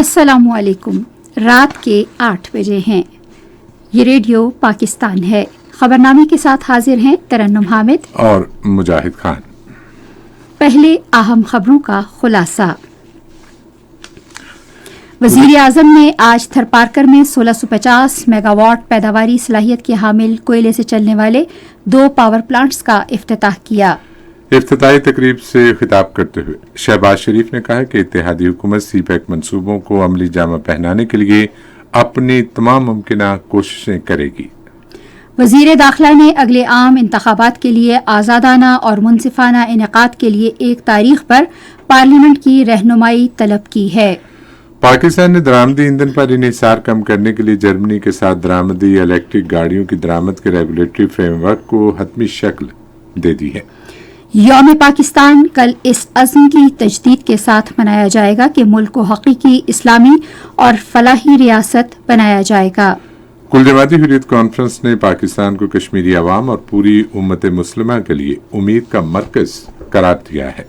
अस्सलामु अलैकुम। रात के 8 बजे हैं। ये रेडियो पाकिस्तान है। खबरनामे के साथ हाजिर हैं तरन्नुम हामिद और मुजाहिद खान। पहले अहम खबरों का खुलासा। वजीर आजम ने आज थरपारकर में 1650 मेगावाट पैदावारी सलाहियत के हामिल कोयले से चलने वाले 2 पावर प्लांट्स का इफ्तिताह किया। इफ्तिताही तकरीब से खिताब करते हुए शहबाज शरीफ ने कहा कि इत्तेहादी हुकूमत सीपैक मंसूबों को अमली जामा पहनाने के लिए अपनी तमाम मुमकिन कोशिशें करेगी। वजीर दाखिला ने अगले आम इंतखाबात के लिए आज़ादाना और मुनसिफाना इनेकाद के लिए 1 तारीख पर पार्लियामेंट की रहनुमाई तलब की है। पाकिस्तान ने दरामदी ईंधन पर इन्हिसार कम करने के लिए जर्मनी के साथ दरामदी इलेक्ट्रिक गाड़ियों की दरामद के रेगुलेटरी फ्रेमवर्क को हतमी शक्ल दे दी है। यौम पाकिस्तान कल इस अज़्म की तजदीद के साथ मनाया जाएगा कि मुल्क को हकीकी इस्लामी और फलाही रियासत बनाया जाएगा। कुल जमाती हुर्रियत कॉन्फ्रेंस ने पाकिस्तान को कश्मीरी अवाम और पूरी उम्मत मुस्लिमा के लिए उम्मीद का मरकज करार दिया है।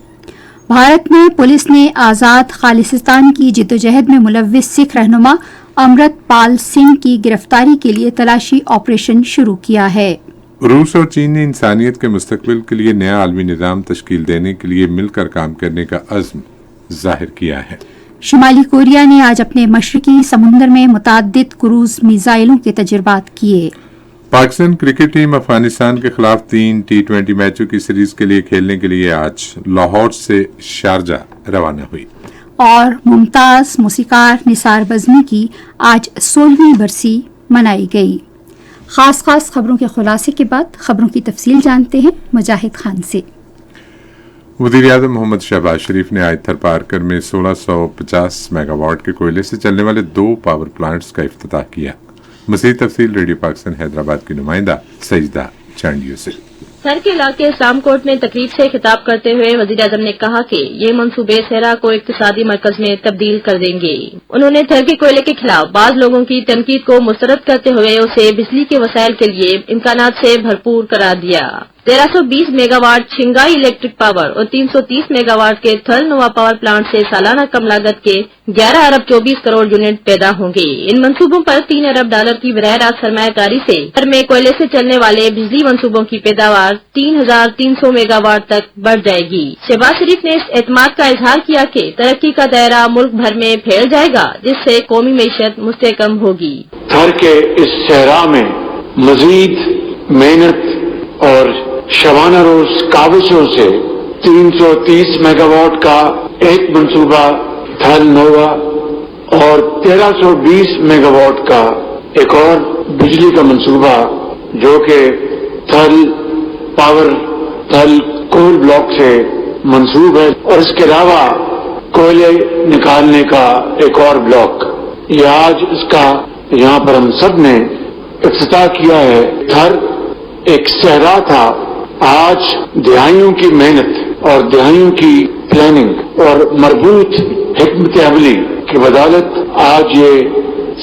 भारत में पुलिस ने आज़ाद खालिस्तान की जिद्दोजहद में मुलव्विस सिख रहनुमा अमृत पाल सिंह की गिरफ्तारी के लिए तलाशी ऑपरेशन शुरू किया है। रूस और चीन ने इंसानियत के मुस्तकबिल के लिए नया आलमी निज़ाम तश्कील देने के लिए मिलकर काम करने का अज़्म जाहिर किया है। शुमाली कोरिया ने आज अपने मशरकी समुंदर में मुताद्दिद क्रूज मिसाइलों के तजुर्बात किए। पाकिस्तान क्रिकेट टीम अफगानिस्तान के खिलाफ 3 T20 मैचों की सीरीज के लिए खेलने के लिए आज लाहौर से शारजा रवाना हुई। और मुमताज मूसीकार निसार बज़मी की आज 16वीं बरसी मनाई गई। खास खबरों के खुलासे के बाद खबरों की तफसील जानते हैं मुजाहिद खान से। वज़ीर आज़म मोहम्मद शहबाज शरीफ ने आज थरपारकर में 1650 मेगावाट के कोयले से चलने वाले 2 पावर प्लांट्स का इफ्तिताह किया। मज़ीद तफसील रेडियो पाकिस्तान हैदराबाद की नुमाइंदा सईदा चांडियो से। थर के इलाके इस्लामकोट में तकरीब से खिताब करते हुए वज़ीर आज़म ने कहा कि ये मंसूबे सहरा को इक्तिसादी मरकज में तब्दील कर देंगे। उन्होंने थर के कोयले के खिलाफ बाज लोगों की तनकीद को मुस्तरद करते हुए उसे बिजली के वसाइल के लिए इम्कानात से भरपूर करार दिया। 1320 मेगावाट छिंगाई इलेक्ट्रिक पावर और 330 मेगावाट के थल नोवा पावर प्लांट से सालाना कम लागत के 11 अरब 24 करोड़ यूनिट पैदा होंगे। इन मंसूबों पर $3 अरब की बरह रास्त सरमायाकारी से घर में कोयले से चलने वाले बिजली मंसूबों की पैदावार 3300 मेगावाट तक बढ़ जाएगी। शहबाज शरीफ ने इस एतमाद का इजहार किया कि तरक्की का दायरा मुल्क भर में फैल जाएगा, जिससे कौमी मईशत मुस्तहकम होगी। थर के इस सहरा में मजीद मेहनत और शबाना रोज काविशों से 330 मेगावाट का एक मंसूबा थल नोवा और 1320 मेगावाट का एक और बिजली का मंसूबा जो कि थल पावर थल कोल ब्लॉक से मंसूब है, और इसके अलावा कोयले निकालने का एक और ब्लॉक। ये आज इसका यहाँ पर हम सब ने इफ्तिताह किया है। थर एक सहरा था, आज दिहाइयों की मेहनत और दिहाइयों की प्लानिंग और मरबूत हिकमत अमली की बदौलत आज ये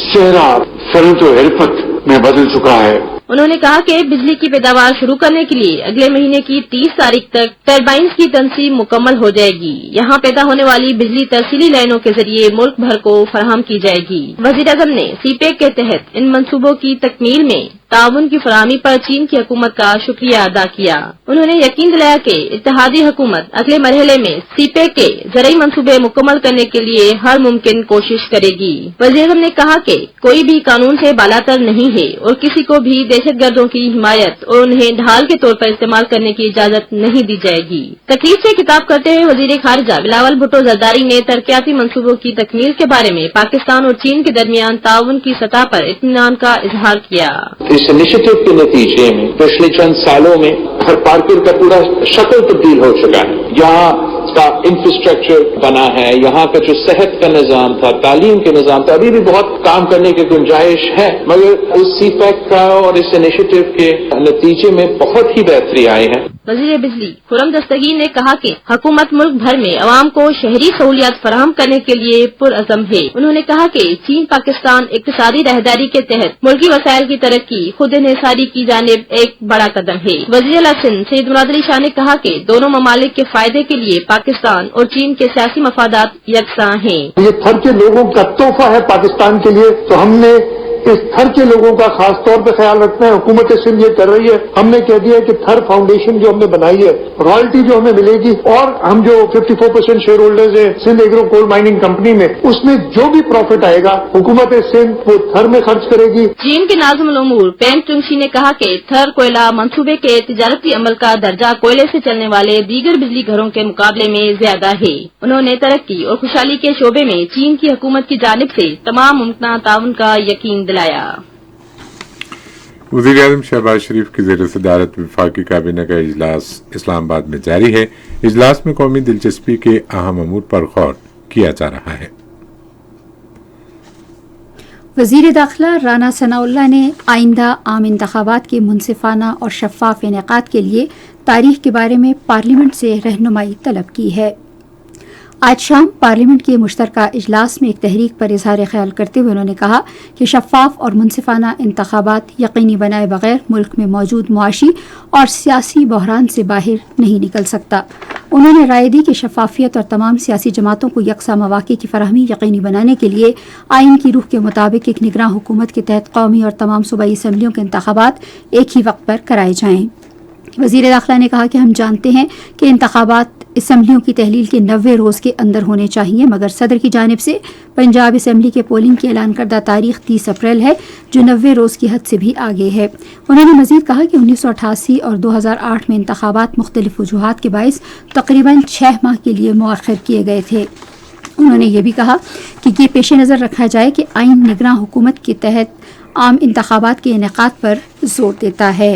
सहरा सनत व हिरफत में बदल चुका है। उन्होंने कहा कि बिजली की पैदावार शुरू करने के लिए अगले महीने की 30 तारीख तक टरबाइन्स की तनसीब मुकम्मल हो जाएगी। यहाँ पैदा होने वाली बिजली तरसीली लाइनों के जरिए मुल्क भर को फराहम की जाएगी। वज़ीर आज़म ने सीपेक के तहत इन मंसूबों की तकमील में ताउन की फराहमी पर चीन की हुकूमत का शुक्रिया अदा किया। उन्होंने यकीन दिलाया कि इत्तेहादी हुकूमत अगले मरहले में सीपेक के ज़रई मंसूबे मुकम्मल करने के लिए हर मुमकिन कोशिश करेगी। वज़ीर आज़म ने कहा कि कोई भी कानून से बालातर नहीं है और किसी को भी दहशतगर्दों की हिमायत और उन्हें ढाल के तौर पर इस्तेमाल करने की इजाजत नहीं दी जाएगी। तकरीब से खिताब करते हुए वज़ीर खारिजा बिलावल भुट्टो जरदारी ने तरक्याती मंसूबों की तकमील के बारे में पाकिस्तान और चीन के दरमियान ताउन की सतह पर इत्मीनान का इजहार किया। इस इनिशिएटिव के नतीजे में पिछले चंद सालों में थरपारकर का पूरा शक्ल तब्दील हो चुका है। यहाँ का इंफ्रास्ट्रक्चर बना है, यहाँ का जो सेहत का निजाम था, तालीम के निजाम था, अभी भी बहुत काम करने की गुंजाइश है, मगर इस सीपैक का और इस इनिशिएटिव के नतीजे में बहुत ही बेहतरी आई है। वजीर बिजली खुरम दस्तगीर ने कहा कि हुकूमत मुल्क भर में अवाम को शहरी सहूलियात फराहम करने के लिए पुरअज़म है। उन्होंने कहा कि चीन पाकिस्तान इक्तिसादी राहदारी के तहत मुल्की वसाइल की तरक्की खुद इन्हिसारी की जानिब एक बड़ा कदम है। वज़ीर आला सिंध सैयद मुराद अली शाह ने कहा कि दोनों ममालिक के फायदे के लिए पाकिस्तान और चीन के सियासी मफादात यकसां हैं। ये थर के लोगों का तोहफा है पाकिस्तान के लिए, तो हमने इस थर के लोगों का खास तौर पे ख्याल रखना है। हुकूमत सिंध ये कर रही है, हमने कह दिया है कि थर फाउंडेशन जो हमने बनाई है, रॉयल्टी जो हमें मिलेगी और हम जो 54% शेयर होल्डर्स हैं Sindh agro coal mining company में, उसमें जो भी प्रॉफिट आएगा हुकूमत सिंध वो थर में खर्च करेगी। चीन के नाज़िमुल उमूर पेंग टुंगशी ने कहा कि थर कोयला मंसूबे के तिजारती अमल का दर्जा कोयले से चलने वाले दीगर बिजली घरों के मुकाबले में ज्यादा है। उन्होंने तरक्की और खुशहाली के शोबे में चीन की हुकूमत की जानिब से तमाम मुमकिन ताउन का यकीन दिलाया। वज़ीर आज़म शहबाज शरीफ की ज़ेर सदारत वफाकी काबीना का इजलास इस्लामाबाद में जारी है। इजलास में कौमी दिलचस्पी के अहम अमूर पर गौर किया जा रहा है। वज़ीर दाखिला राना सनाउल्लाह ने आइंदा आम इंतखाबात के मुनसिफाना और शफ़ाफ इनेकाद के लिए तारीख के बारे में पार्लियामेंट से रहनुमाई तलब की है। आज शाम पार्लियामेंट के मुश्तरका इजलास में एक तहरीक पर इजहार ख्याल करते हुए उन्होंने कहा कि शफ़ाफ और मुनसिफाना इंतखाबात यकीनी बनाए बगैर मुल्क में मौजूद मुआशी और सियासी बहरान से बाहर नहीं निकल सकता। उन्होंने राय दी कि शफाफियत और तमाम सियासी जमातों को यकसा मौक़े की फराहमी यकीनी बनाने के लिए आइन की रूह के मुताबिक एक निगरां हुकूमत के तहत कौमी और तमाम सूबाई असम्बलियों के इंतखाबात एक ही वक्त पर कराए जाएँ। वज़ीर दाखिला ने कहा कि हम जानते हैं कि इंतखाबात असम्बलियों की तहलील के 90 रोज़ के अंदर होने चाहिए, मगर सदर की जानिब से पंजाब असम्बली के पोलिंग की ऐलान करदा तारीख 30 अप्रैल है, जो 90 रोज़ की हद से भी आगे है। उन्होंने मज़ीद कहा कि 1988 और 2008 में इंतखाबात मुख्तलिफ वजूहात के बायस तकरीबन 6 माह के लिए मुअख्खर किए गए थे। उन्होंने ये भी कहा कि ये पेश नज़र रखा जाए कि आइन निगरां हुकूमत के तहत आम इंतखाबात के इनेकाद पर जोर देता है।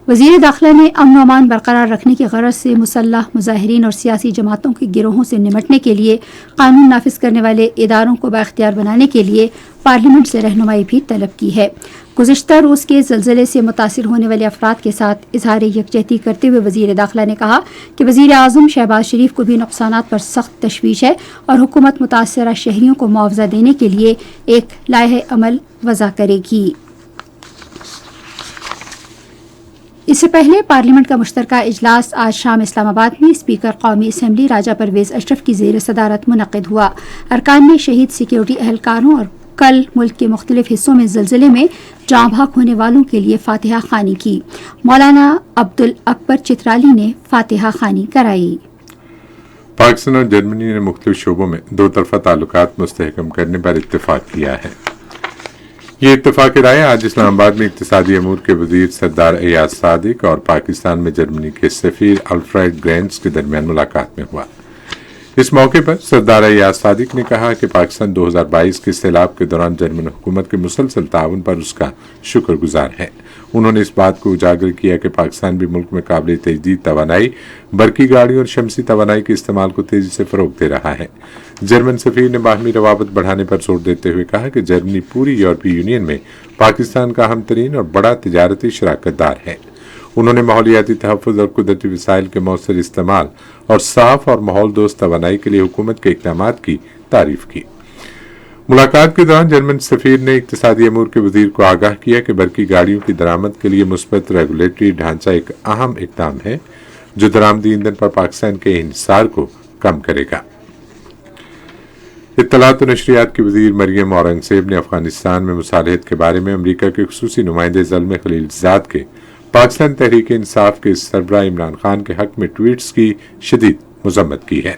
वज़ीर दाखिला ने अमन अमान बरकरार रखने की गरज से मुसल्लह मुजाहिरीन और सियासी जमातों के गिरोहों से निमटने के लिए कानून नाफिज करने वाले इदारों को बाख्तियार बनाने के लिए पार्लियामेंट से रहनुमाई भी तलब की है। गुज़िश्ता रोज़ के ज़लज़ले से मुतासिर होने वाले अफराद के साथ इजहार यकजहती करते हुए वज़ीर दाखिला ने कहा कि वज़ीर आज़म शहबाज शरीफ को भी नुकसानात पर सख्त तशवीश है और हुकूमत मुतासरा शहरियों को मुआवजा देने के लिए एक लाहे अमल वज़ा करेगी। इससे पहले पार्लियामेंट का मुश्तरका इजलास आज शाम इस्लामाबाद में स्पीकर कौमी असम्बली राजा परवेज़ अशरफ की ज़ेर सदारत मुनक़िद हुआ। अरकान ने शहीद सिक्योरिटी एहलकारों और कल मुल्क के मुख्तलिफ हिस्सों में ज़लज़ले में जाँ भाग होने वालों के लिए फातिहा खानी की। मौलाना अब्दुल अकबर चित्राली ने फातिहा खानी कराई। पाकिस्तान और जर्मनी ने मुख्तलिफ शोबों में दो तरफा ताल्लुकात मुस्तहकम करने पर इत्तेफाक किया है। ये इत्तेफाक राय आज इस्लामाबाद में इक्तिसादी अमूर के वजीर सरदार अयाज सादिक और पाकिस्तान में जर्मनी के सफीर अल्फ्रेड ग्रेंट्स के दरमियान मुलाकात में हुआ। इस मौके पर सरदार अयाज सादिक ने कहा कि पाकिस्तान 2022 के सैलाब के दौरान जर्मन हुकूमत के मुसलसल ताउन पर उसका शुक्रगुजार है। उन्होंने इस बात को उजागर किया कि पाकिस्तान भी मुल्क में काबिल तजदीद तवानाई, बरकी गाड़ियों और शमसी तवानाई के इस्तेमाल को तेजी से फरोग दे रहा है। जर्मन सफीर ने बाहमी रवाबत बढ़ाने पर जोर देते हुए कहा कि जर्मनी पूरी यूरोपीय यूनियन में पाकिस्तान का अहम तरीन और बड़ा तिजारती शराकतदार है। उन्होंने माहौलियाती तहफ़्फ़ुज़ और कुदरती वसाइल के मौसर इस्तेमाल और साफ और माहौल दोस्त तवानाई के लिए हुकूमत के इक़दामात की तारीफ की। मुलाकात के दौरान जर्मन सफीर ने इक्तिसादी अमूर के वजीर को आगाह किया कि बरकी गाड़ियों की दरामद के लिए मुस्बत रेगुलेटरी ढांचा एक अहम इक़दाम है जो दरामदी ईंधन पर पाकिस्तान के इंहिसार को कम करेगा। इत्तलात और नशरियात की वजीर मरियम औरंगजेब ने अफगानिस्तान में मुसालहत के बारे में अमरीका के खुसूसी नुमाइंदे ज़ल्मे खलीलज़ाद के पाकिस्तान तहरीक इंसाफ के सरबराह इमरान खान के हक में ट्वीट्स की शदीद मजम्मत की है।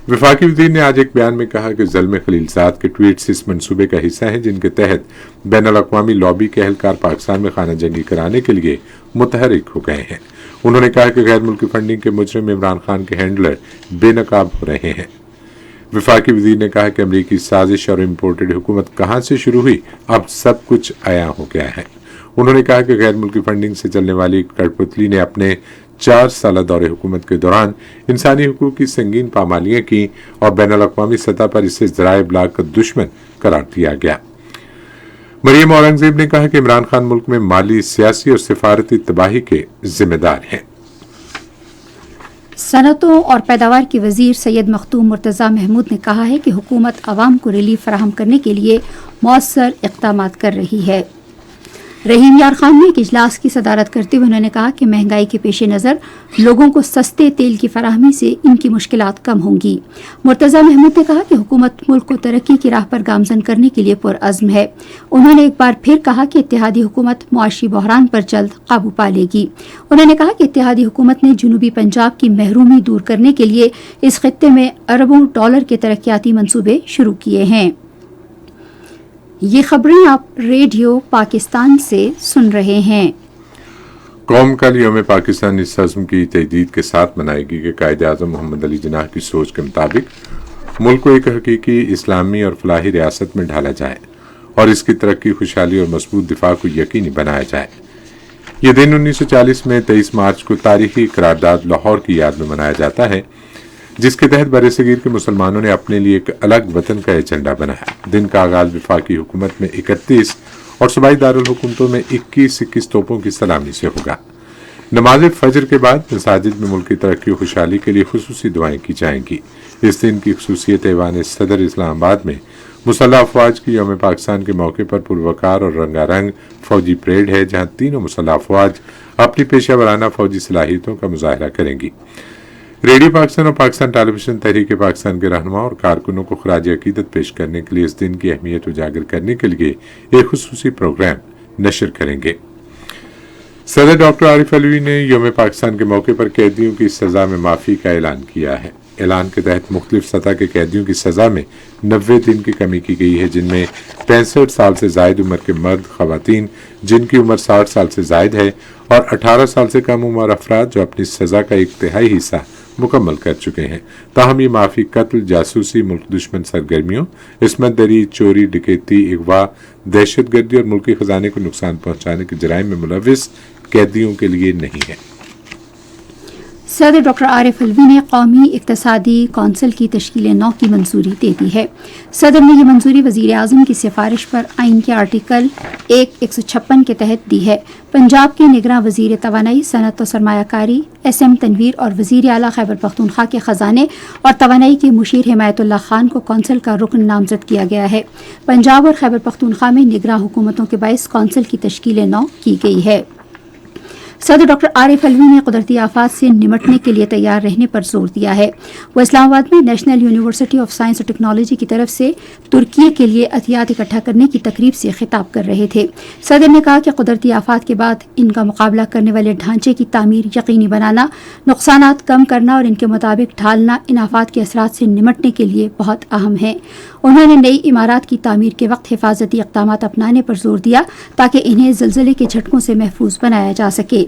वफाकी वजीर ने आज एक बयान में कहा कि ज़ल्मे खलीलज़ाद के ट्वीट्स इस मंसूबे का हिस्सा हैं जिनके तहत बैनुल अक़वामी लॉबी के एहलकार पाकिस्तान में खाना जंगी कराने के लिए मुतहरिक हो गए हैं। उन्होंने कहा कि गैर मुल्की फंडिंग के मुजरिम इमरान खान के हैंडलर बेनकाब हो रहे हैं। वफाकी वजीर ने कहा कि अमरीकी साजिश और इम्पोर्टेड हुकूमत कहाँ से शुरू हुई, अब सब कुछ आया हो गया है। उन्होंने कहा कि गैर मुल्की फंडिंग से चलने वाली कठपुतली ने अपने 4 साल दौरे हुकूमत के दौरान इंसानी हुकूक की संगीन पामालियां की और बैनुल अक़वामी सतह पर इसे ज़राए इब्लाग का दुश्मन करार दिया गया। मरियम औरंगजेब ने कहा कि इमरान खान मुल्क में माली, सियासी और सिफारती तबाही के जिम्मेदार हैं। सनतों और पैदावार के वजीर सैयद मखदूम मुर्तज़ा महमूद ने कहा है कि हुकूमत आवाम को रिलीफ फराहम करने के लिए मौसर इक़दाम कर रही है। रहीम यार खान ने एक इजलास की सदारत करते हुए उन्होंने कहा कि महंगाई के पेश नज़र लोगों को सस्ते तेल की फराहमी से इनकी मुश्किलात कम होंगी। मुर्तज़ा महमूद ने कहा कि हुकूमत मुल्क को तरक्की की राह पर गामजन करने के लिए पुरअज़्म है। उन्होंने एक बार फिर कहा कि इत्तेहादी हुकूमत मुआशी बहरान पर जल्द काबू पा लेगी। उन्होंने कहा कि इत्तेहादी हुकूमत ने जनूबी पंजाब की महरूमी दूर करने के लिए इस खित्ते में अरबों डॉलर के तरक्याती मंसूबे शुरू किए हैं। ये खबरें आप रेडियो पाकिस्तान से सुन रहे हैं। कौम कल यौम पाकिस्तान इस अज़्म की तजदीद के साथ मनाएगी कि कायद-ए-आज़म मोहम्मद अली जिन्नाह की सोच के मुताबिक मुल्क को एक हकीकी इस्लामी और फलाही रियासत में ढाला जाए और इसकी तरक्की, खुशहाली और मजबूत दिफा को यकीनी बनाया जाए। ये दिन 1940 में 23 मार्च को तारीखी करारदाद लाहौर की याद में मनाया जाता है, जिसके तहत बरसगीर के मुसलमानों ने अपने लिए एक अलग वतन का एजेंडा बनाया। दिन का आगाज वफाकी हुकूमत में 31 और सूबाई दारुल हुकूमतों में 21 तोपों की सलामी से होगा। नमाज फजर के बाद मसाजिद में मुल्क की तरक्की और खुशहाली के लिए खुसूसी दुआएं की जाएंगी। इस दिन की खुसूसियत ऐवान सदर इस्लामाबाद में मुसल्लह अफवाज की यौम पाकिस्तान के मौके पर पुरवकार और रंगारंग फौजी परेड है, जहां तीनों मुसल्लह अफवाज अपनी पेशा वराना फौजी सलाहियतों का मुजाहरा करेंगी। रेडियो पाकिस्तान और पाकिस्तान टेलीविजन तहरीक पाकिस्तान के रहनुमा और कारकुनों को खराज अकीदत पेश करने के लिए इस दिन की अहमियत उजागर करने के लिए एक खुसूसी प्रोग्राम नशर करेंगे। सदर डॉक्टर आरिफ अलवी ने यौम पाकिस्तान के मौके पर कैदियों की सजा में माफी का ऐलान किया है। ऐलान के तहत मुख्तलिफ सतह के कैदियों की सजा में 90 दिन की कमी की गई है, जिनमें 65 साल से जायद उम्र के मर्द, खवातीन जिनकी उम्र 60 साल से जायद है और 18 साल से कम उम्र अफराद जो अपनी सजा का 1/3 हिस्सा मुकम्मल कर चुके हैं। ताहम ये माफी कत्ल, जासूसी, मुल्क दुश्मन सरगर्मियों, इस्मत दरी, चोरी, डकैती, अगवा, दहशतगर्दी और मुल्की खजाने को नुकसान पहुंचाने के जराइम में मुलविस कैदियों के लिए नहीं है। सदर डॉक्टर आरिफ अलवी ने कौमी इक्तसादी कौंसिल की तश्कील 9 की मंजूरी दे दी है। सदर ने यह मंजूरी वजीर आज़म की सिफारिश पर आइन के आर्टिकल 156 के तहत दी है। पंजाब के निगरां वजीर तवानाई, सनत और सरमायाकारी SM तनवीर और वजीर आला खैबर पख्तूनख्वा के खजाने और तवानाई के मुशीर हिमायतुल्लाह खान को कौंसिल का रुकन नामजद किया गया है। पंजाब और खैबर पख्तूनख्वा में निगरां हुकूमतों के बायस कौंसिल की तश्कील 9 की गई है। सदर डॉक्टर आरिफ अलवी ने कुदरती आफात से निमटने के लिए तैयार रहने पर जोर दिया है। वो इस्लामाबाद में नेशनल यूनिवर्सिटी ऑफ साइंस और टेक्नोलॉजी की तरफ से तुर्की के लिए अतियात इकट्ठा करने की तकरीब से खिताब कर रहे थे। सदर ने कहा कि कुदरती आफात के बाद इनका मुकाबला करने वाले ढांचे की तामीर यकीनी बनाना, नुकसानात कम करना और इनके मुताबिक ढालना इन आफात के असरात से निमटने के लिए बहुत अहम है। उन्होंने नई इमारत की तामीर के वक्त हिफाजती इक़दामात अपनाने पर जोर दिया ताकि इन्हें ज़लज़ले के झटकों से महफूज बनाया जा सके।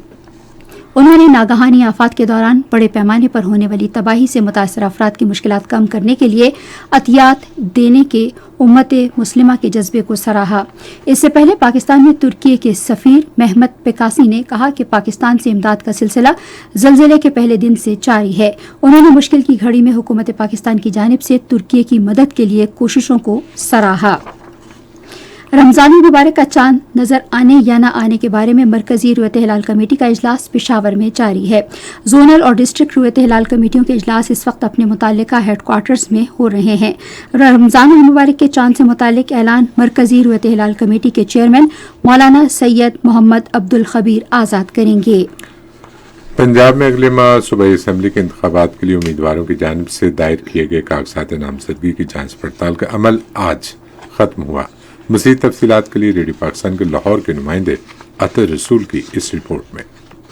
उन्होंने नागहानी आफात के दौरान बड़े पैमाने पर होने वाली तबाही से मुतासर अफराद की मुश्किलात कम करने के लिए अतियात देने के उम्मत मुस्लिमा के जज्बे को सराहा। इससे पहले पाकिस्तान में तुर्की के सफ़ीर महमद पेकासी ने कहा कि पाकिस्तान से इमदाद का सिलसिला ज़लज़ले के पहले दिन से जारी है। उन्होंने मुश्किल की घड़ी में हुकूमत पाकिस्तान की जानिब से तुर्की की मदद के लिए कोशिशों को सराहा। रमजान मुबारक का चांद नजर आने या न आने के बारे में मरकजी रुयत हिलाल कमेटी का इजलास पेशावर में जारी है। जोनल और डिस्ट्रिक्ट रुयत हिलाल कमेटियों के इजलास इस वक्त अपने मुताल्लिका हेडक्वार्टर्स में हो रहे हैं। रमजान मुबारक के चांद से मुताल्लिक ऐलान मरकजी रुयत हिलाल कमेटी के चेयरमैन मौलाना सैयद मोहम्मद अब्दुल खबीर आज़ाद करेंगे। पंजाब में अगले माह सूबाई असम्बली के इंतखाबात के लिए उम्मीदवारों की जानिब से दायर किए गए कागजात नामजदगी की जांच पड़ताल का अमल आज खत्म हुआ। मज़ीद तफसीलात के लिए रेडियो पाकिस्तान के लाहौर के नुमाइंदे अतर रसूल की इस रिपोर्ट में।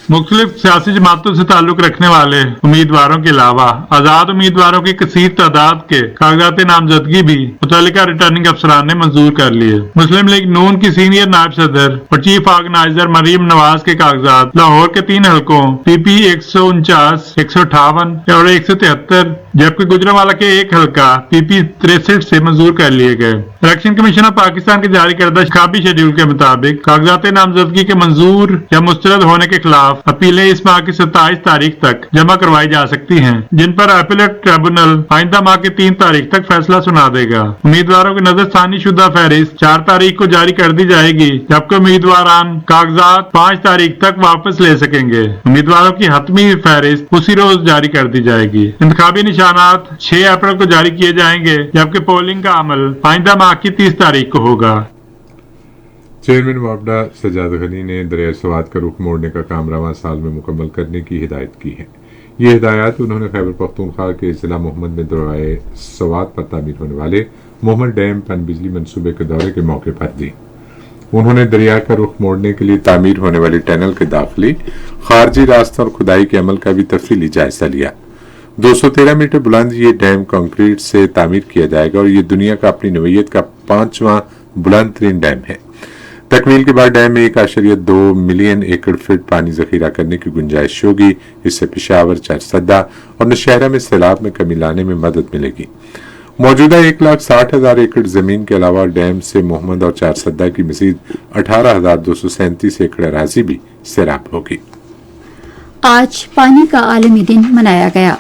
मुख्तलिफ सियासी जमातों से ताल्लुक रखने वाले उम्मीदवारों के अलावा आजाद उम्मीदवारों की कसीर तादाद के कागजात नामजदगी भी मुतल्लिका रिटर्निंग अफसरान ने मंजूर कर लिए। मुस्लिम लीग नून की सीनियर नायब सदर और चीफ ऑर्गेनाइजर मरीम नवाज के कागजात लाहौर के 3 हलकों PP 149, 158 और 173 जबकि गुजरांवाला के एक हल्का PP 63 से मंजूर कर लिए गए। इलेक्शन कमीशन ऑफ पाकिस्तान के जारी करदा इंतखाबी शेड्यूल के मुताबिक कागजात नामजदगी के मंजूर या मुस्तरद होने के खिलाफ अपीलें इस माह की 27 तारीख तक जमा करवाई जा सकती हैं, जिन पर अपीलेट ट्रिब्यूनल आइंदा माह की 3 तारीख तक फैसला सुना देगा। उम्मीदवारों की नजरसानी शुदा फहरिस्त 4 तारीख को जारी कर दी जाएगी, जबकि उम्मीदवारान कागजात 5 तारीख तक वापस ले सकेंगे। उम्मीदवारों की हतमी फहरिस्त उसी रोज जारी कर दी जाएगी। इंतखाबी निशानात 6 अप्रैल को जारी किए जाएंगे, जबकि पोलिंग का अमल आइंदा माह की 30 तारीख को होगा। चेयरमैन वापडा सजाद गनी ने दरिया सवात का रुख मोड़ने का काम रवां साल में मुकम्मल करने की हिदायत की है। ये हिदायत उन्होंने खैबर पख्तूनख्वा के जिला मोहम्मद में दरियाए सवात पर तामीर होने वाले मोहम्मद डैम पन बिजली मंसूबे के दौरे के मौके पर दी। उन्होंने दरिया का रुख मोड़ने के लिए तामीर होने वाली टनल के दाखिली, खारजी रास्ता और खुदाई के अमल का भी तफसीली जायजा लिया। 213 मीटर बुलंद ये डैम कंक्रीट से तामीर किया जाएगा और ये दुनिया का अपनी नौइयत का 5वां बुलंद तरीन डैम है। तकमील के बाद डैम में 1.2 मिलियन एकड़ फीट पानी जखीरा करने की गुंजाइश होगी। इससे पेशावर, चारसद्दा और नौशहरा में सैलाब में कमी लाने में मदद मिलेगी। मौजूदा 1,60,000 एकड़ जमीन के अलावा डैम से मोहम्मद और चारसद्दा की मजीद 18,237 एकड़ अराजी भी सैराब होगी। आज पानी का आलमी दिन मनाया गया।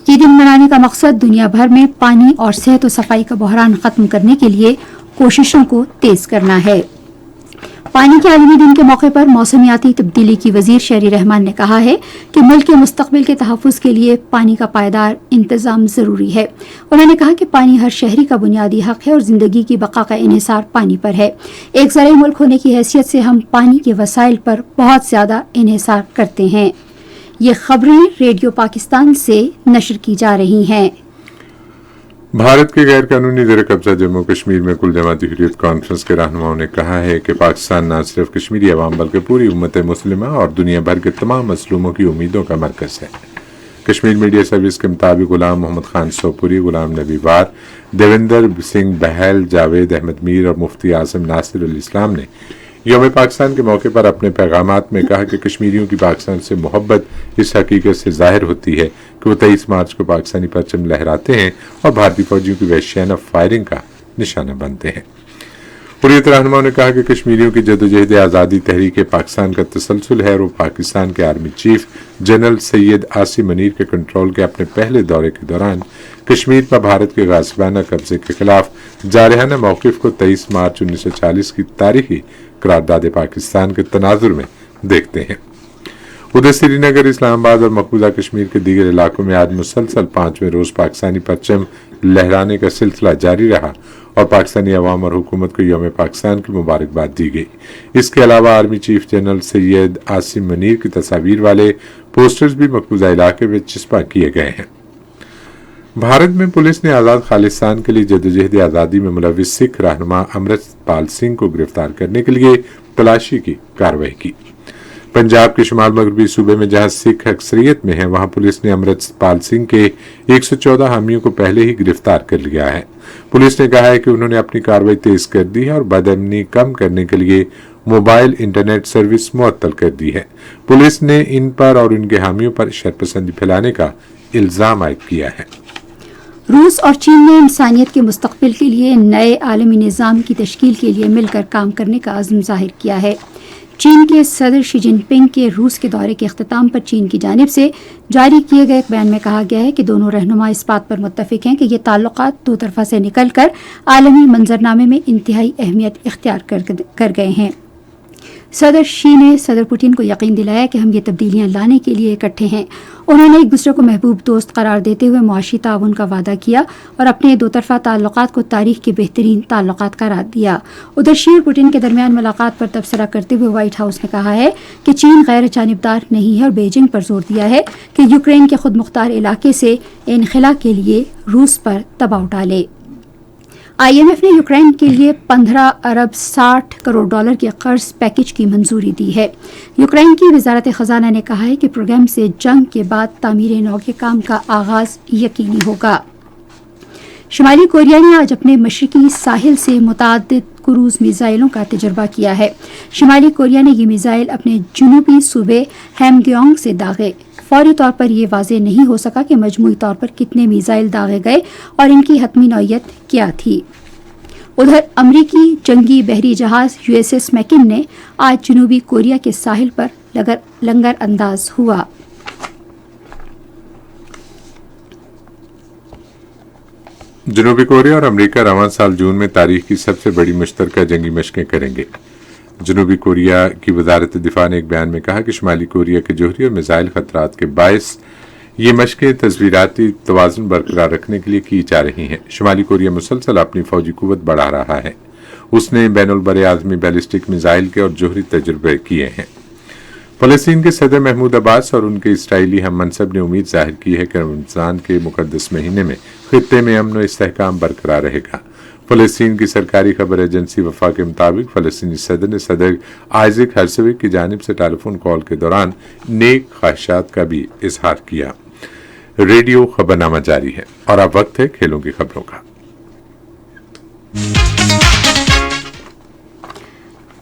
ये दिन मनाने का मकसद दुनिया भर में पानी और सेहत और सफाई का बहरान खत्म करने के लिए कोशिशों को तेज करना है। पानी के आलमी दिन के मौके पर मौसमियाती तब्दीली की वजीर शहरी रहमान ने कहा है कि मुल्क के मुस्तकबिल के तहफ़्फ़ुज़ के लिए पानी का पायदार इंतज़ाम ज़रूरी है। उन्होंने कहा कि पानी हर शहरी का बुनियादी हक है और ज़िंदगी की बका का इन्हिसार पानी पर है। एक ज़राई मुल्क होने की हैसियत से हम पानी के वसाइल पर बहुत ज़्यादा इन्हिसार करते हैं। ये खबरें रेडियो पाकिस्तान से नशर की जा रही हैं। भारत के गैर कानूनी ज़ेर कब्जा जम्मू कश्मीर में कुल जमाती हुर्रियत कॉन्फ्रेंस के रहनुमाओं ने कहा है कि पाकिस्तान न सिर्फ कश्मीरी अवाम बल्कि पूरी उम्मत मुस्लिमा और दुनिया भर के तमाम मसलूमों की उम्मीदों का मरकज़ है। कश्मीर मीडिया सर्विस के मुताबिक गुलाम मोहम्मद खान सोपुरी, गुलाम नबी वार, देवेंद्र सिंह बहल, जावेद अहमद मीर और मुफ्ती आसिम नासिर अल इस्लाम ने यौम पाकिस्तान के मौके पर अपने पैगामात में कहा कि कश्मीरियों की पाकिस्तान से मोहब्बत इस हकीकत से जाहिर होती है कि वो 23 मार्च को पाकिस्तानी परचम लहराते हैं और भारतीय फौजियों की वहशियाना फायरिंग का निशाना बनते हैं। हुर्रियत रहनुमाओं ने कहा कि कश्मीरियों की जदोजहद आज़ादी तहरीक पाकिस्तान का तसलसल है और वो पाकिस्तान के army chief general Syed Asim Munir के कंट्रोल के अपने पहले दौरे के दौरान कश्मीर पर भारत के गासिबाना कब्जे के खिलाफ जारहाना मौक़िफ़ को 23 मार्च 1940 की तारीखी करारदाद पाकिस्तान के तनाजुर में देखते हैं। उधर श्रीनगर, इस्लामाबाद और मकबूजा कश्मीर के दीगर इलाकों में आज मुसलसल 5वें रोज पाकिस्तानी परचम लहराने का सिलसिला जारी रहा और पाकिस्तानी अवाम और हुकूमत को यौम पाकिस्तान की मुबारकबाद दी गई। इसके अलावा army chief general Syed Asim Munir की तस्वीर वाले पोस्टर्स भी मकबूजा इलाके में चिस्पा किए गए हैं। भारत में पुलिस ने आज़ाद खालिस्तान के लिए जदोजहद आज़ादी में मुलविस सिख रहनुमा अमृतपाल सिंह को गिरफ्तार करने के लिए तलाशी की कार्रवाई की। पंजाब के शुमाल मगरबी सूबे में जहां सिख अक्सरियत में है, वहां पुलिस ने अमृतपाल सिंह के 114 हामियों को पहले ही गिरफ्तार कर लिया है। पुलिस ने कहा है कि उन्होंने अपनी कार्रवाई तेज कर दी है और बदअमनी कम करने के लिए मोबाइल इंटरनेट सर्विस मुअत्तल कर दी है। पुलिस ने इन पर और उनके हामियों पर शरपसंदी फैलाने का इल्जाम आयद किया है। रूस और चीन ने इंसानियत के मुस्तकबिल के लिए नए आलमी निज़ाम की तश्कील के लिए मिलकर काम करने का अज़्म ज़ाहिर किया है। चीन के सदर शी जिनपिंग के रूस के दौरे के अख्ताम पर चीन की जानिब से जारी किए गए एक बयान में कहा गया है कि दोनों रहनुमा इस बात पर मुत्तफिक हैं कि ये ताल्लुकात दो तरफा से निकल कर आलमी मंजरनामे में इंतहाई अहमियत इख्तियार कर गए हैं। सदर शी ने सदर पुतिन को यकीन दिलाया कि हम ये तब्दीलियां लाने के लिए इकट्ठे हैं। उन्होंने एक दूसरे को महबूब दोस्त करार देते हुए मुआशी ताउन का वादा किया और अपने दो तरफा ताल्लुकात को तारीख के बेहतरीन ताल्लुकात करार दिया। उधर शी और पुतिन के दरमियान मुलाकात पर तबसरा करते हुए व्हाइट हाउस ने कहा है कि चीन गैर जानिबदार नहीं है और बीजिंग पर जोर दिया है कि यूक्रेन के खुद मुख्तार इलाके से इनखला के लिए रूस पर दबाव डाले। IMF ने यूक्रेन के लिए 15 अरब 60 करोड़ डॉलर के कर्ज पैकेज की मंजूरी दी है। यूक्रेन की वजारत खजाना ने कहा है कि प्रोग्राम से जंग के बाद तामीर नौ के काम का आगाज यकीनी होगा। शुमाली कोरिया ने आज अपने मशरकी साहिल से मुतादिद क्रूज मिसाइलों का तजर्बा किया है। शुमाली कोरिया ने ये मिसाइल अपने जुनूबी सूबे हैमग्योंग से दागे। फौरी तौर पर ये वाज़ेह नहीं हो सका कि मजमूई तौर पर कितने मिसाइल दागे गए और इनकी हतमी नौइयत क्या थी। उधर अमरीकी जंगी बहरी जहाज USS मैकिन ने आज जनूबी कोरिया के साहिल पर लंगर अंदाज हुआ। जनूबी कोरिया और अमेरिका रवां साल जून में तारीख की सबसे बड़ी मुश्तरका जंगी मशकें करेंगे। जनूबी कोरिया की वजारत दिफा ने एक बयान में कहा कि शुमाली कोरिया के जोहरी और मिसाइल खतरात के बायस ये मशकें तस्वीराती तवाज़ुन बरकरार रखने के लिए की जा रही हैं। शुमाली कोरिया मुसलसल अपनी फौजी कुव्वत बढ़ा रहा है। उसने बैनुल बरे आज़मी बैलिस्टिक मिसाइल के और जोहरी तजुर्बे किए हैं। फलस्तीन के सदर महमूद अब्बास और उनके इसराइली हम मनसब ने उम्मीद जाहिर की है कि रमजान के मुकद्दस महीने में खित्ते में अमन व इस्तेहकाम बरकरार रहेगा। फलस्तीन की सरकारी खबर एजेंसी वफा के मुताबिक फलस्तीनी सदर ने सदर आइजक हर्सविक की जानिब से टेलीफोन कॉल के दौरान नेक ख्वाहिशात का भी इजहार किया। रेडियो खबरनामा जारी है और अब वक्त है खेलों की खबरों का।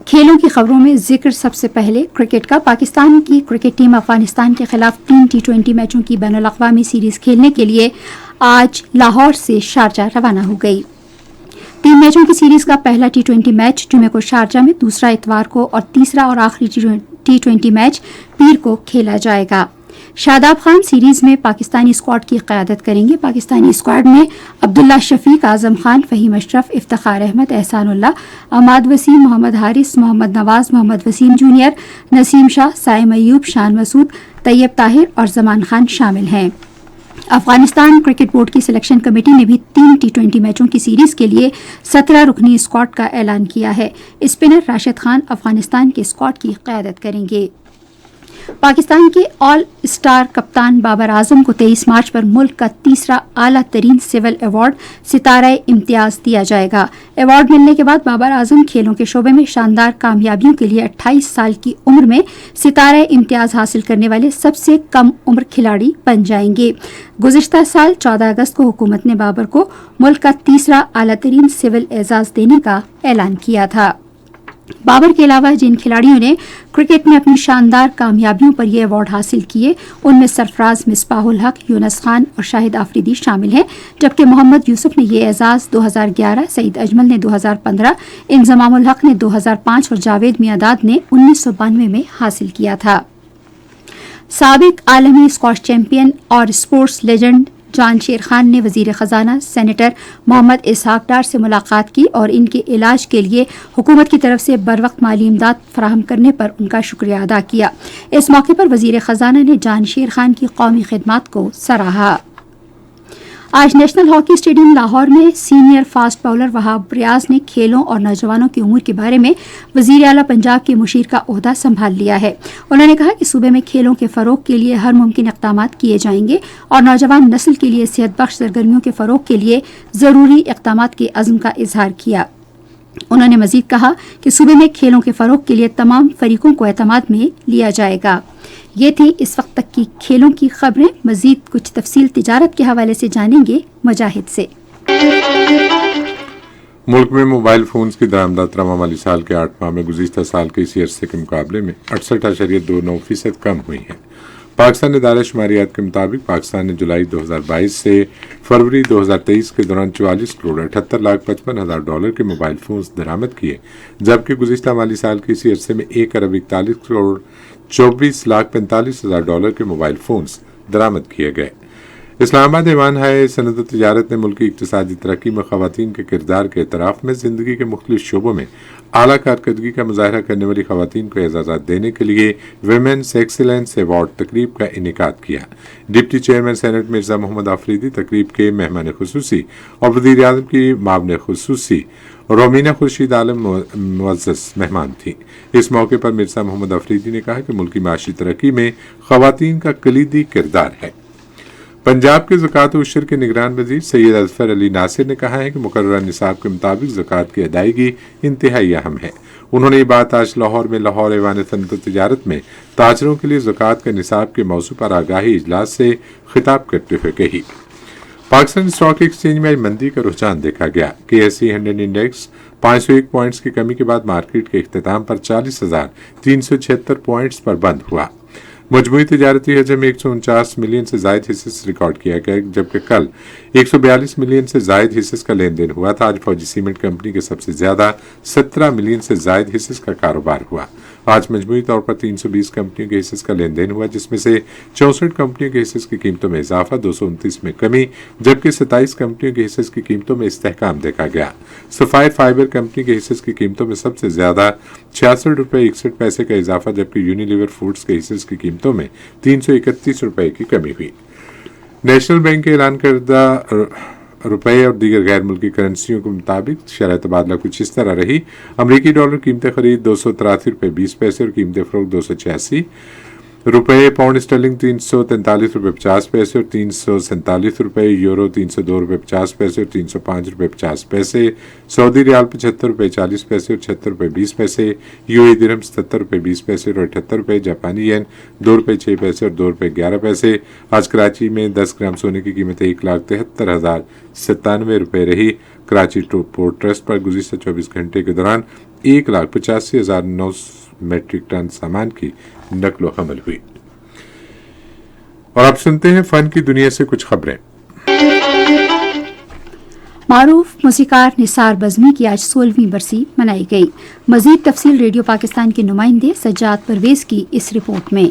खेलों की खबरों में जिक्र सबसे पहले क्रिकेट का। पाकिस्तान की क्रिकेट टीम अफगानिस्तान के खिलाफ 3 T20 मैचों की बैनुल अक़वामी सीरीज खेलने के लिए आज लाहौर से शारजा रवाना हो गई। 3 मैचों की सीरीज का पहला T20 मैच जुमे को शारजा में, दूसरा इतवार को और तीसरा और आखिरी T20 मैच पीर को खेला जाएगा। शादाब खान सीरीज में पाकिस्तानी स्क्वाड की क़यादत करेंगे। पाकिस्तानी स्क्वाड में अब्दुल्ला शफीक, आजम खान, फहीम अशरफ, इफ्तिखार अहमद, एहसानुल्लाह, अमाद वसीम, मोहम्मद हारिस, मोहम्मद नवाज, मोहम्मद वसीम जूनियर, नसीम शाह, साइम अयूब, शान मसूद, तैयब ताहिर और जमान खान शामिल हैं। अफगानिस्तान क्रिकेट बोर्ड की सिलेक्शन कमेटी ने भी 3 T20 मैचों की सीरीज के लिए 17 रुकनी स्क्वाड का ऐलान किया है। स्पिनर राशिद खान अफगानिस्तान के स्क्वाड की क़यादत करेंगे। पाकिस्तान के ऑल स्टार कप्तान बाबर आजम को 23 मार्च पर मुल्क का तीसरा आला तरीन सिविल अवार्ड सितारा इम्तियाज दिया जाएगा। अवार्ड मिलने के बाद बाबर आजम खेलों के शोबे में शानदार कामयाबियों के लिए 28 साल की उम्र में सितारा इम्तियाज हासिल करने वाले सबसे कम उम्र खिलाड़ी बन जाएंगे। गुज़िश्ता साल 14 अगस्त को हुकूमत ने बाबर को मुल्क का तीसरा आला तरीन सिविल एजाज देने का ऐलान किया था। बाबर के अलावा जिन खिलाड़ियों ने क्रिकेट में अपनी शानदार कामयाबियों पर यह अवार्ड हासिल किए, उनमें सरफराज मिसबाहुल हक, यूनुस खान और शाहिद आफरीदी शामिल हैं, जबकि मोहम्मद यूसुफ ने यह एजाज 2011, सईद अजमल ने 2015, इंजमामुल हक ने 2005 और जावेद मियादाद ने 1992 में हासिल किया था। साबिक आलमी स्क्वाश चैंपियन और स्पोर्ट्स लेजेंड जानशेर खान ने वजीर खजाना सेनेटर मोहम्मद इसहाक डार से मुलाकात की और इनके इलाज के लिए हुकूमत की तरफ से बरवक्त माली इमदाद फराहम करने पर उनका शुक्रिया अदा किया। इस मौके पर वजीर खजाना ने जानशेर खान की कौमी खिदमत को सराहा। आज नेशनल हॉकी स्टेडियम लाहौर में senior fast bowler Wahab Riaz ने खेलों और नौजवानों की उमूर के बारे में वजीर आला पंजाब के मुशीर का ओहदा संभाल लिया है। उन्होंने कहा कि सूबे में खेलों के फरोग के लिए हर मुमकिन इक़दामात किए जाएंगे और नौजवान नस्ल के लिए सेहत बख्श सरगर्मियों के फरोग के लिए ज़रूरी इक़दामात के अज़्म का इजहार किया। उन्होंने मजीद कहा कि सूबे में खेलों के फरोग के लिए तमाम फरीकों को एतमाद में लिया जाएगा। ये थी इस वक्त तक की खेलों की खबरें। मजीद कुछ तफसील तिजारत के हवाले से जानेंगे मुजाहिद से। मुल्क में मोबाइल फोन्स की दरामदात रवां माली साल के 8 माह में गुज़िश्ता साल के इसी अरसे के मुकाबले में 68.29% कम हुई है। पाकिस्तान इदारा शुमारियात के मुताबिक पाकिस्तान ने जुलाई 2022 से फरवरी 2023 के दौरान 44 करोड़ 78,55,000 डॉलर के मोबाइल फोन्स दरामद किए, जबकि गुज़िश्ता माली साल के इसी अरसे में 1 अरब 41 करोड़ 24,45,000 डॉलर के मोबाइल फोन्स दरामद किए गए। इस्लामाबाद ऐवान हाय सनअत तिजारत ने मुल्की इक्तिसादी तरक्की में खवातीन के किरदार के एतराफ़ में जिंदगी के मुख्तलिफ शोबों में आला कारकर्दगी का मुजाहरा करने वाली खवातीन को एजाज़ात देने के लिए विमेंस एक्सीलेंस अवार्ड तकरीब का इनेकाद किया। Deputy chairman senate Mirza Mohammad Afridi तकरीब के मेहमान खुसूसी और वज़ीर आज़म की मामले खुसूसी रोमीना खुर्शीद आलम मुअज़्ज़ज़ मेहमान थी। इस मौके पर मिर्जा मोहम्मद आफरीदी ने कहा कि मुल्की माशी तरक्की में खवातीन का कलीदी किरदार है। पंजाब के ज़कात व उशर के निगरान वज़ीर सैयद अज़फ़र अली नासिर ने कहा है कि मुकर्ररा निसाब के मुताबिक ज़कात की अदायगी इंतहाई अहम है। उन्होंने ये बात आज लाहौर में लाहौर ऐवान सनअत तिजारत में ताजरों के लिए ज़कात के निसाब के मौजू पर आगाही इजलास से खिताब करते हुए कही। पाकिस्तान स्टॉक एक्सचेंज में आज मंदी का रुझान देखा गया। KSE 100 इंडेक्स 501 पॉइंट्स की कमी के बाद मार्केट के इख्तिताम पर 40,376 पॉइंट्स पर बंद हुआ। मजमूई तिजारती हजम 149 मिलियन से जायद हिस्सेस रिकॉर्ड किया गया, जबकि कल 142 मिलियन से जायद हिस्सेस का लेन देन हुआ था। आज फौजी सीमेंट कंपनी के सबसे ज्यादा 17 मिलियन से जायद हिस्सेस का कारोबार हुआ। आज मजमूई तौर पर 320 कंपनियों के हिस्सेस का लेन देन हुआ, जिसमें से 64 कंपनियों के हिस्सेस की कीमतों में इजाफा, 229 में कमी, जबकि 27 कंपनियों के हिस्सेस की कीमतों में इस्तेहकाम देखा गया। सफायर फाइबर कंपनी के हिस्सेस की कीमतों में सबसे ज्यादा 66 रुपये 61 पैसे का इजाफा, जबकि यूनिलीवर फूड्स के हिस्सेस की कीमतों में 331 रुपये की कमी हुई। नेशनल बैंक के ऐलान करदा रुपए और दीगर गैर मुल्की करेंसियों के मुताबिक शरह तबादला कुछ इस तरह रही। अमरीकी डॉलर कीमत खरीद 283 रुपये 20 पैसे और कीमत फरोख्त 286 रुपये, पाउंड स्टर्लिंग 343 रुपये 50 पैसे और 347 रुपये, यूरो 302 रुपये 50 पैसे और 305 रुपये 50 पैसे, सऊदी रियाल 75 रुपये 40 पैसे और 76 रुपये 20 पैसे, यूएई दिरहम 77 रुपये 20 पैसे और 78 रुपये, जापानी येन 2 रुपये 6 पैसे और 2 रुपये 11 पैसे। आज कराची में 10 ग्राम सोने की कीमत 1,73,097 रुपये रही। कराची पोर्ट ट्रस्ट पर गुज़िश्ता 24 घंटे के दौरान 1,85,900 मेट्रिक टन सामान की नकलो हमल हुई। और अब सुनते हैं फन की दुनिया से कुछ खबरें। मारूफ मूसीकार निसार बज़मी की आज 16वीं बरसी मनाई गई। मजीद तफसील रेडियो पाकिस्तान के नुमाइंदे सज्जाद परवेज की इस रिपोर्ट में।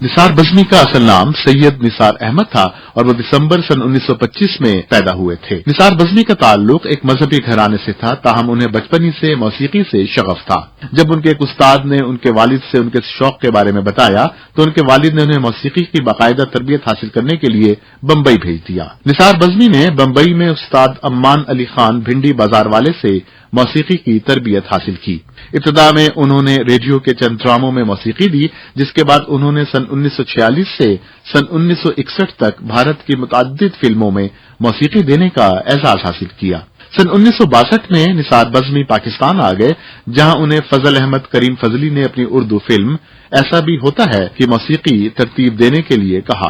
निसार बज़मी का असल नाम सैयद निसार अहमद था और वो दिसंबर सन 1925 में पैदा हुए थे। निसार बज़मी का ताल्लुक एक मजहबी घराने से था, ताहम उन्हें बचपन ही से मौसीकी से शगफ था। जब उनके एक उस्ताद ने उनके वालिद से उनके शौक के बारे में बताया तो उनके वालिद ने उन्हें मौसीकी की बाकायदा तरबियत हासिल करने के लिए बम्बई भेज दिया। निसार बज़मी ने बम्बई में उस्ताद अम्मान अली खान भिंडी बाजार वाले से मौसीकी की तरबियत हासिल की। इब्तदा में उन्होंने रेडियो के चंद ड्रामों में मौसीकी दी, जिसके बाद उन्होंने सन 1946 से सन 1961 तक भारत की मुतअद्दिद फिल्मों में मौसीकी देने का एजाज हासिल किया। सन 1962 में निसार बज़मी पाकिस्तान आ गए, जहां उन्हें फजल अहमद करीम फजली ने अपनी उर्दू फिल्म ऐसा भी होता है कि मौसीकी तरतीब देने के लिए कहा।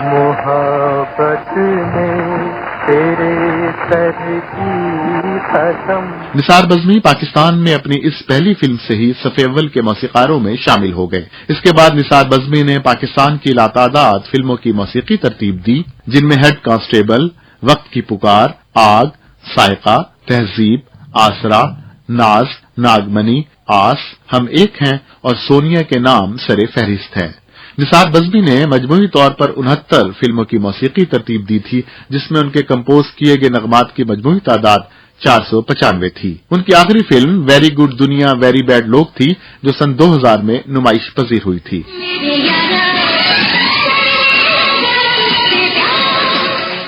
निसार बज़मी पाकिस्तान में अपनी इस पहली फिल्म से ही सफ़े अव्वल के मौसीकारों में शामिल हो गए। इसके बाद निसार बज़मी ने पाकिस्तान की लातादाद फिल्मों की मौसीकी तरतीब दी, जिनमें हेड कांस्टेबल, वक्त की पुकार, आग, सायका, तहजीब, आसरा, नाज, नागमनी, आस, हम एक हैं और सोनिया के नाम सरे फहरिस्त है। निसार बज़मी ने मजमूई तौर पर 69 फिल्मों की मौसीकी तरतीब दी थी, जिसमें उनके कंपोज किए गए नगमात की मजमूई तादाद 495 थी। उनकी आखिरी फिल्म वेरी गुड दुनिया वेरी बैड लोग थी, जो सन 2000 में नुमाइश पजीर हुई थी।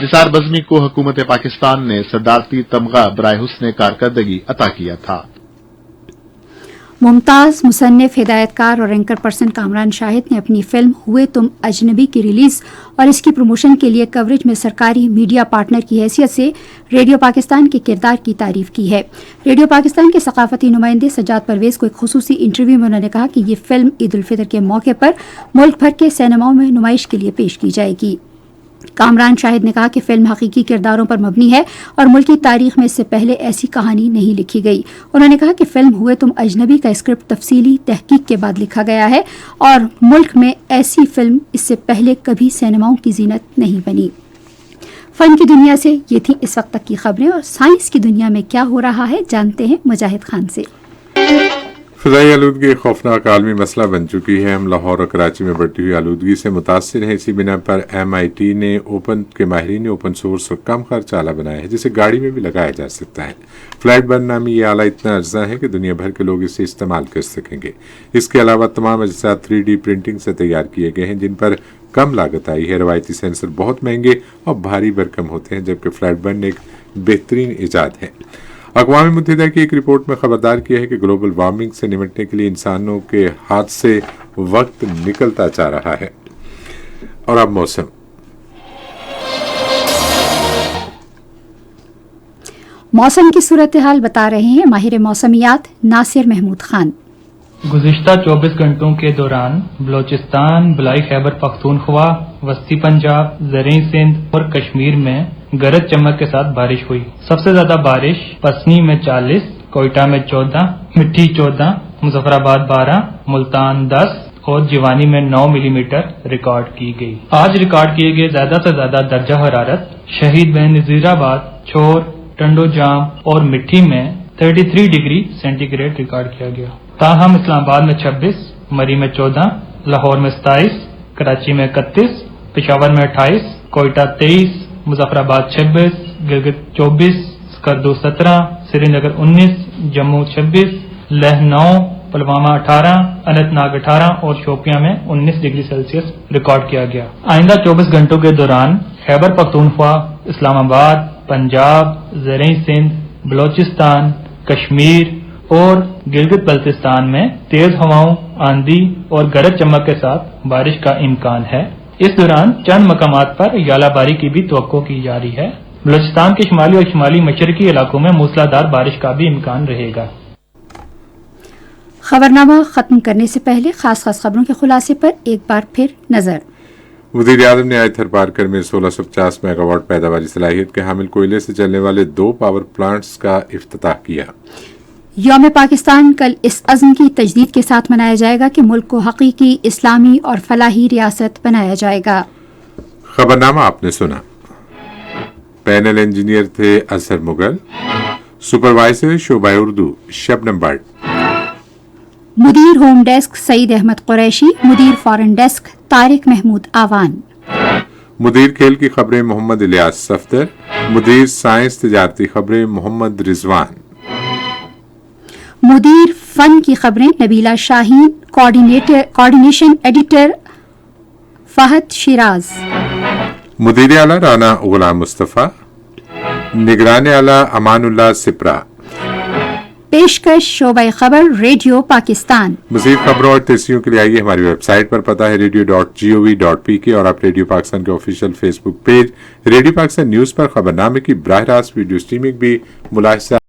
निसार बज़मी को हुकूमत पाकिस्तान ने सदारती तमगा बराए हुस्ने कारकर्दगी अता किया था। मुमताज मुसन्निफ, हिदायतकार और एंकर पर्सन कामरान शाहिद ने अपनी फिल्म हुए तुम अजनबी की रिलीज और इसकी प्रमोशन के लिए कवरेज में सरकारी मीडिया पार्टनर की हैसियत से रेडियो पाकिस्तान के किरदार की तारीफ की है। रेडियो पाकिस्तान के सकाफती नुमाइंदे सज्जाद परवेज को एक खुसूसी इंटरव्यू में उन्होंने कहा कि ये फिल्म ईद उल फितर के मौके पर मुल्क भर के सिनेमाओं में नुमाइश के लिए पेश की जाएगी। कामरान शाहिद ने कहा कि फिल्म हकीकी किरदारों पर मबनी है और मुल्की तारीख में इससे पहले ऐसी कहानी नहीं लिखी गई। उन्होंने कहा कि फिल्म हुए तुम अजनबी का स्क्रिप्ट तफसीली तहकीक के बाद लिखा गया है और मुल्क में ऐसी फिल्म इससे पहले कभी सिनेमाओं की जीनत नहीं बनी। फन की दुनिया से ये थी इस वक्त तक की खबरें, और साइंस की दुनिया में क्या हो रहा है जानते हैं मुजाहिद खान से। फ़िज़ाई आलूदगी एक खौफनाक आलमी मसला बन चुकी है। हम लाहौर और कराची में बढ़ती हुई आलूदगी से मुतासिर हैं। इसी बिना पर MIT ने के माहिरीन ने ओपन सोर्स और कम खर्च आला बनाया है, जिसे गाड़ी में भी लगाया जा सकता है। फ्लाइट बर्न नामी ये आला इतना अर्जा है कि दुनिया भर के लोग इसे इस्तेमाल कर सकेंगे। इसके अलावा तमाम अज्जा 3D प्रिंटिंग से तैयार किए गए हैं, जिन पर कम लागत आई है। रवायती सेंसर बहुत महंगे और भारी भरकम होते हैं, जबकि फ्लाइट बर्न एक बेहतरीन ईजाद है। अक़वाम मुत्तहिदा की एक रिपोर्ट में खबरदार किया है कि ग्लोबल वार्मिंग से निपटने के लिए इंसानों के हाथ से वक्त निकलता जा रहा है। और अब मौसम। मौसम की सूरत हाल बता रहे हैं माहिर मौसमियात नासिर महमूद खान। गुज़िश्ता 24 घंटों के दौरान बलोचिस्तान, बलाई खैबर पख्तूनख्वा, वस्ती पंजाब, ज़रई सिंध और कश्मीर में गरज चमक के साथ बारिश हुई। सबसे ज्यादा बारिश पसनी में 40, कोयटा में 14, मिट्टी 14, मुजफ्फराबाद 12, मुल्तान 10 اور جوانی میں 9 ملی میٹر ریکارڈ کی گئی. آج ریکارڈ کیے گئے زیادہ سے زیادہ درجہ حرارت شہید بہن نذیر آباد، چھور، ٹنڈو جام اور مٹھی میں 33 ڈگری سینٹی گریڈ ریکارڈ کیا گیا. تاہم اسلام آباد میں 26، مری میں 14، لاہور میں 27، کراچی میں 31، پشاور میں 28، کوئٹہ 23، مظفر آباد 26، گلگت 24، سکردو 17، سری نگر 19، جموں 26، لیہ 9، پلوامہ 18، اننت ناگ 18 اور شوپیاں میں 19 ڈگری سیلسیس ریکارڈ کیا گیا. آئندہ 24 گھنٹوں کے دوران خیبر پختونخوا، اسلام آباد، پنجاب، زرعی سندھ، بلوچستان، کشمیر اور گلگت بلتستان میں تیز ہواؤں، آندھی اور گرج چمک کے ساتھ بارش کا امکان ہے. اس دوران چند مقامات پر ژالہ باری کی بھی توقع کی جا رہی ہے. بلوچستان کے شمالی اور شمالی مشرقی علاقوں میں موسلادھار بارش کا بھی امکان رہے گا. خبرنامہ ختم کرنے سے پہلے خاص خبروں کے خلاصے پر ایک بار پھر نظر. وزیر اعظم نے آج تھرپارکر میں 1650 میگا واٹ پیداواری صلاحیت کے حامل کوئلے سے چلنے والے 2 پاور پلانٹس کا افتتاح کیا. یوم پاکستان کل اس عزم کی تجدید کے ساتھ منایا جائے گا کہ ملک کو حقیقی اسلامی اور فلاحی ریاست بنایا جائے گا. خبرنامہ آپ نے سنا. پینل انجینئر تھے اظہر مغل، سپروائزر شعبہ اردو شبنم بٹ، مدیر ہوم ڈیسک سعید احمد قریشی، مدیر فارن ڈیسک طارق محمود آوان، مدیر کھیل کی خبریں محمد الیاس صفدر، مدیر سائنس تجارتی خبریں محمد رضوان، مدیر فن کی خبریں نبیلہ شاہین، کوارڈینیشن ایڈیٹر فہد شیراز، مدیر اعلیٰ رانا غلام مصطفیٰ، نگران اعلیٰ امان اللہ سپرا. پیشکش شعبہ خبر ریڈیو پاکستان. مزید خبروں اور تجزیوں کے لیے آئیے ہماری ویب سائٹ پر، پتہ ہے radio.gov.pk، اور آپ ریڈیو پاکستان کے آفیشیل فیس بک پیج ریڈیو پاکستان نیوز پر خبرنامے کی براہ راست ویڈیو سٹریمنگ بھی ملاحظہ